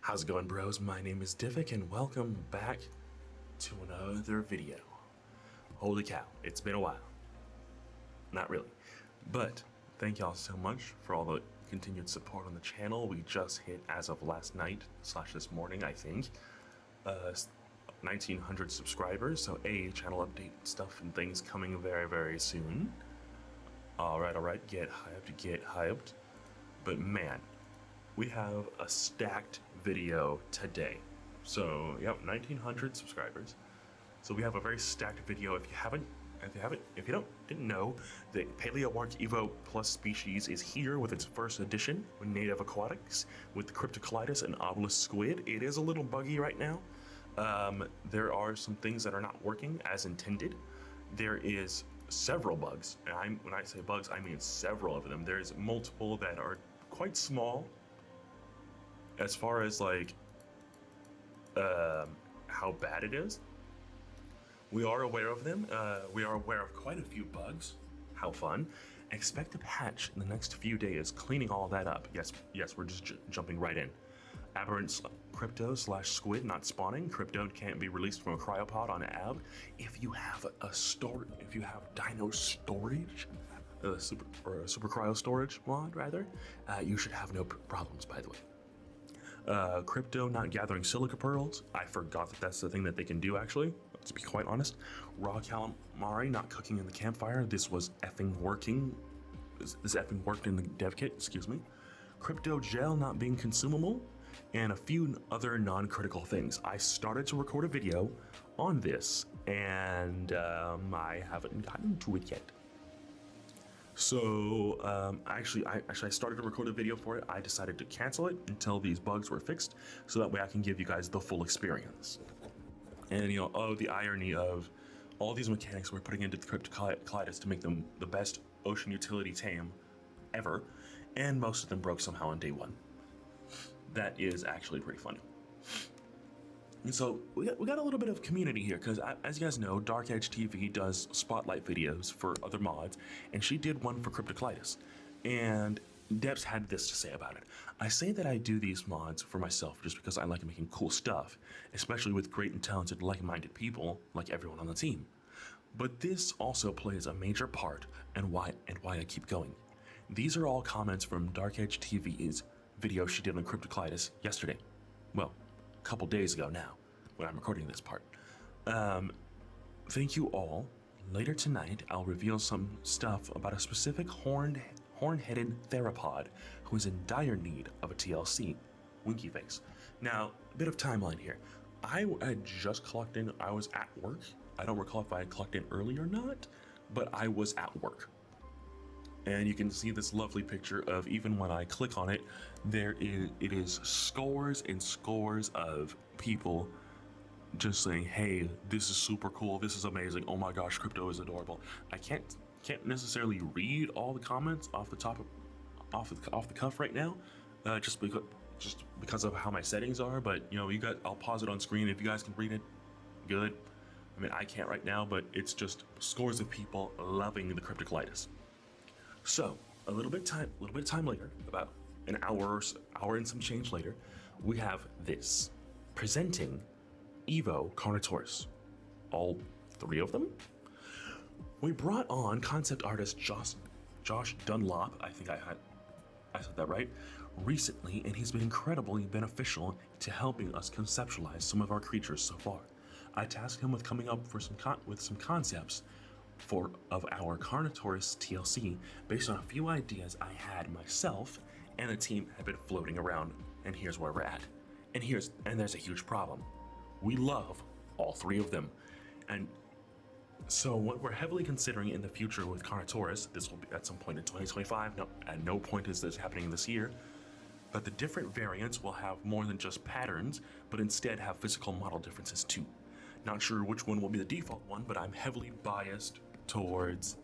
How's it going, bros? My name is Divik and welcome back to another video. Holy cow, it's been a while. Not really, but thank y'all so much for all the continued support on the channel. We just hit, as of last night / this morning, I think, 1900 subscribers, so channel update stuff and things coming very soon. Alright, get hyped. But man, we have a stacked video today. So, yep, 1900 subscribers. So we have a very stacked video. If you didn't know, the Paleo Ark EVO Plus species is here with its first edition with native aquatics with the Cryptocolitis and obelisk squid. It is a little buggy right now. There are some things that are not working as intended. There is several bugs, and when I say bugs, I mean several of them. There's multiple that are quite small as far as like how bad it is. We are aware of them. We are aware of quite a few bugs. How fun. Expect a patch in the next few days cleaning all that up. Yes, we're just jumping right in. Aberrant crypto / squid not spawning. Crypto can't be released from a cryopod on AB. If you have dino storage, super cryo storage mod rather, you should have no problems, by the way. Crypto not gathering silica pearls. I forgot that that's the thing that they can do, actually, to be quite honest. Raw calamari not cooking in the campfire. This was effing working. This effing worked in the dev kit, excuse me. Crypto gel not being consumable, and a few other non-critical things. I started to record a video on this, and I haven't gotten to it yet. So actually, I started to record a video for it. I decided to cancel it until these bugs were fixed, so that way I can give you guys the full experience. And the irony of all these mechanics we're putting into the Cryptocolitis to make them the best ocean utility tame ever, and most of them broke somehow on day one. That is actually pretty funny. And so we got a little bit of community here, because as you guys know, Dark Edge TV does spotlight videos for other mods, and she did one for Cryptocolitis. And Debs had this to say about it. I say that I do these mods for myself just because I like making cool stuff, especially with great and talented like-minded people like everyone on the team. But this also plays a major part in why I keep going. These are all comments from Dark Edge TV's video she did on Cryptocolitis yesterday. Well, a couple days ago now, when I'm recording this part. Thank you all. Later tonight, I'll reveal some stuff about a specific horn-headed theropod who is in dire need of a TLC. Winky face. Now, a bit of timeline here. I had just clocked in. I was at work. I don't recall if I had clocked in early or not, but I was at work. And you can see this lovely picture of, even when I click on it, it is scores and scores of people just saying, hey, this is super cool, this is amazing, oh my gosh, crypto is adorable. I can't necessarily read all the comments off the cuff right now, just because of how my settings are, but you guys, I'll pause it on screen if you guys can read it. Good. I mean, I can't right now, but it's just scores of people loving the Cryptocolitis. So, a little bit of time later, about an hour and some change later, we have this. Presenting EVO Carnotaurus. All three of them? We brought on concept artist Josh Dunlop, I think I said that right, recently, and he's been incredibly beneficial to helping us conceptualize some of our creatures so far. I tasked him with coming up with some concepts of our Carnotaurus TLC based on a few ideas I had myself and the team had been floating around, and here's where we're at. And there's a huge problem. We love all three of them. And so what we're heavily considering in the future with Carnotaurus, this will be at some point in 2025, no, at no point is this happening this year, but the different variants will have more than just patterns, but instead have physical model differences too. Not sure which one will be the default one, but I'm heavily biased towards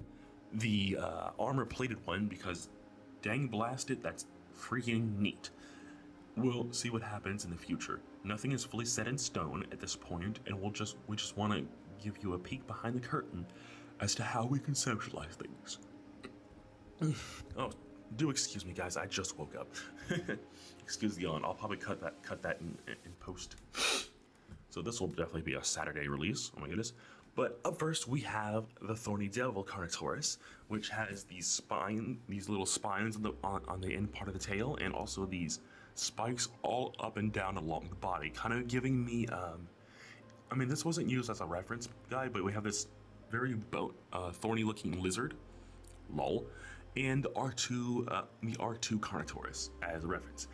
the armor-plated one because, dang blast it, that's freaking neat. We'll see what happens in the future. Nothing is fully set in stone at this point, and we just want to give you a peek behind the curtain as to how we conceptualize things. Oh, Do excuse me, guys. I just woke up. Excuse the yawn. I'll probably cut that in post. So this will definitely be a Saturday release. Oh my goodness. But up first we have the Thorny Devil Carnotaurus, which has these little spines on the end part of the tail, and also these spikes all up and down along the body, kind of giving me. I mean, this wasn't used as a reference guide, but we have this very thorny-looking lizard, lol, and the R2 Carnotaurus as a reference.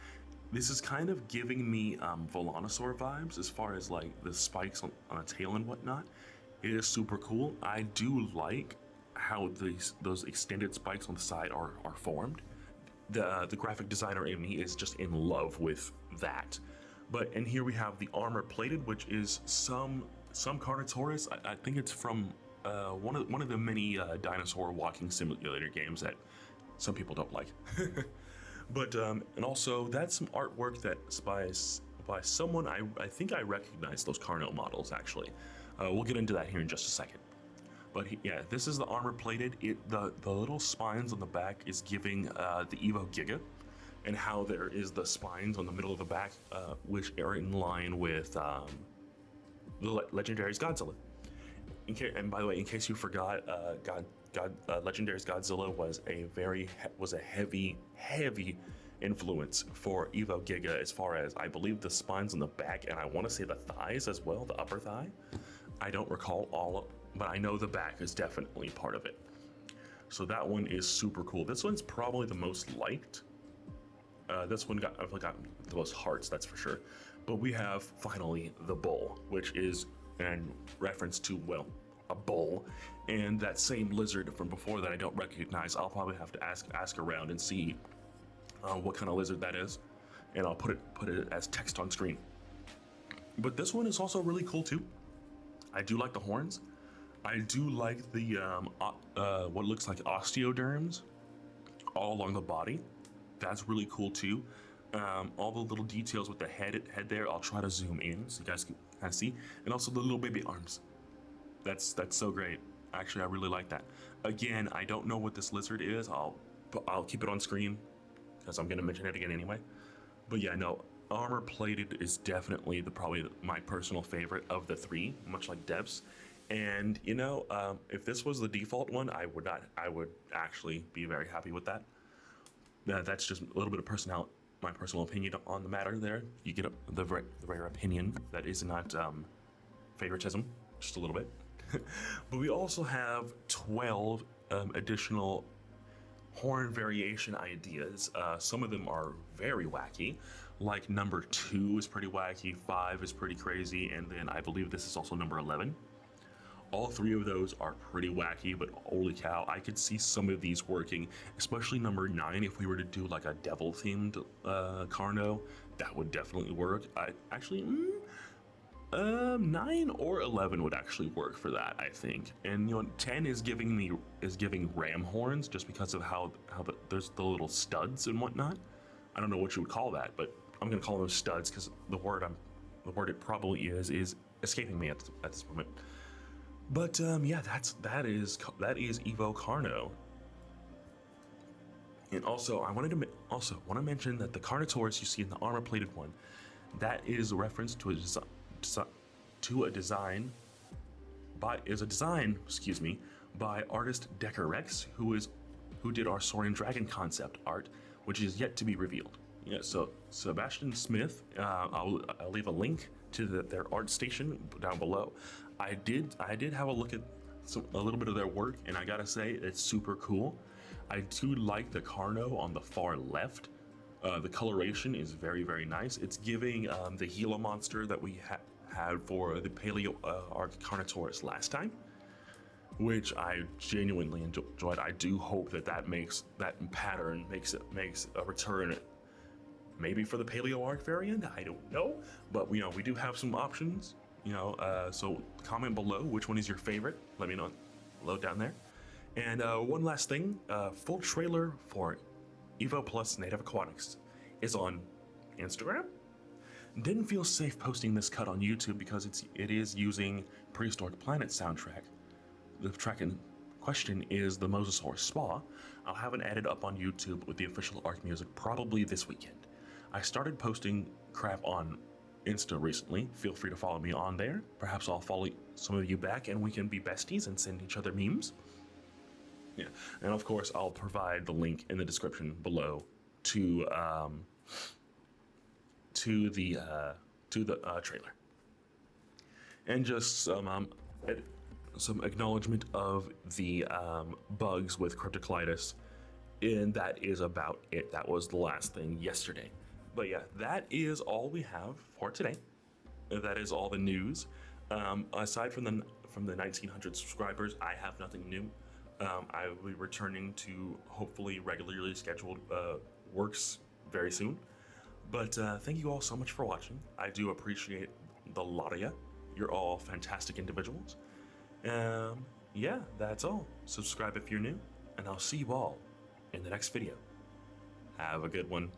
This is kind of giving me Volanosaur vibes as far as like the spikes on a tail and whatnot. It is super cool. I do like how those extended spikes on the side are formed. The graphic designer in me is just in love with that. And here we have the armor plated, which is some Carnotaurus. I think it's from one of the many dinosaur walking simulator games that some people don't like. And also that's some artwork that's by someone I think I recognize those Carno models actually. We'll get into that here in just a second. But yeah, this is the armor plated. The little spines on the back is giving the EVO Giga, and how there is the spines on the middle of the back, which are in line with the Legendary's Godzilla. And by the way, in case you forgot, Legendary's Godzilla was a heavy influence for EVO Giga, as far as I believe the spines on the back, and I want to say the thighs as well, the upper thigh. I don't recall all, but I know the back is definitely part of it. So that one is super cool. This one's probably the most liked. This one got the most hearts, that's for sure. But we have finally the bull, which is in reference to, well, a bull, and that same lizard from before that I don't recognize. I'll probably have to ask around and see what kind of lizard that is, and I'll put it as text on screen. But this one is also really cool too. I do like the horns. I do like the what looks like osteoderms all along the body. That's really cool too. All the little details with the head there, I'll try to zoom in so you guys can kind of see, and also the little baby arms. That's so great. Actually, I really like that. Again, I don't know what this lizard is. I'll keep it on screen because I'm gonna mention it again anyway. But yeah, no, armor plated is definitely probably my personal favorite of the three, much like Deb's. And you know, if this was the default one, I would actually be very happy with that. That's just a little bit of my personal opinion on the matter there. You get the rare opinion that is not favoritism, just a little bit. But we also have 12 additional horn variation ideas. Some of them are very wacky, like number 2 is pretty wacky, 5 is pretty crazy, and then I believe this is also number 11. All 3 of those are pretty wacky, but holy cow, I could see some of these working, especially number 9. If we were to do like a devil themed Carno, that would definitely work. 9 or 11 would actually work for that, I think. And you know, 10 is giving ram horns, just because of how there's the little studs and whatnot. I don't know what you would call that, but I'm gonna call them studs because the word it probably is escaping me at this moment. But yeah, that is EVO Carno. And also, I want to mention that the Carnotaurus you see in the armor plated one, that is a reference to a design by artist Decker Rex, who did our Saurian Dragon concept art, which is yet to be revealed. Yeah, so Sebastian Smith, I'll leave a link to their art station down below. I did have a look at a little bit of their work, and I gotta say it's super cool. I do like the Carno on the far left. The coloration is very, very nice. It's giving the Gila monster that we had for the Paleo Ark Carnotaurus last time, which I genuinely enjoyed. I do hope that pattern makes a return, maybe for the Paleo Ark variant. I don't know, but you know, we do have some options. You know, so comment below which one is your favorite. Let me know below down there. And one last thing, full trailer for EVO Plus Native Aquatics is on Instagram. Didn't feel safe posting this cut on YouTube because it is using Prehistoric Planet soundtrack. The track question is the Mosasaur Spa. I'll have an edit up on YouTube with the official Ark music probably this weekend. I started posting crap on Insta recently. Feel free to follow me on there. Perhaps I'll follow some of you back and we can be besties and send each other memes. Yeah, and of course I'll provide the link in the description below to the trailer. And just some acknowledgement of the bugs with cryptocolitis, and that is about it. That was the last thing yesterday. But yeah, that is all we have for today. That is all the news. Aside from the 1,900 subscribers, I have nothing new. I will be returning to hopefully regularly scheduled works very soon. But thank you all so much for watching. I do appreciate the lot of you. You're all fantastic individuals. Yeah, that's all. Subscribe if you're new, and I'll see you all in the next video. Have a good one.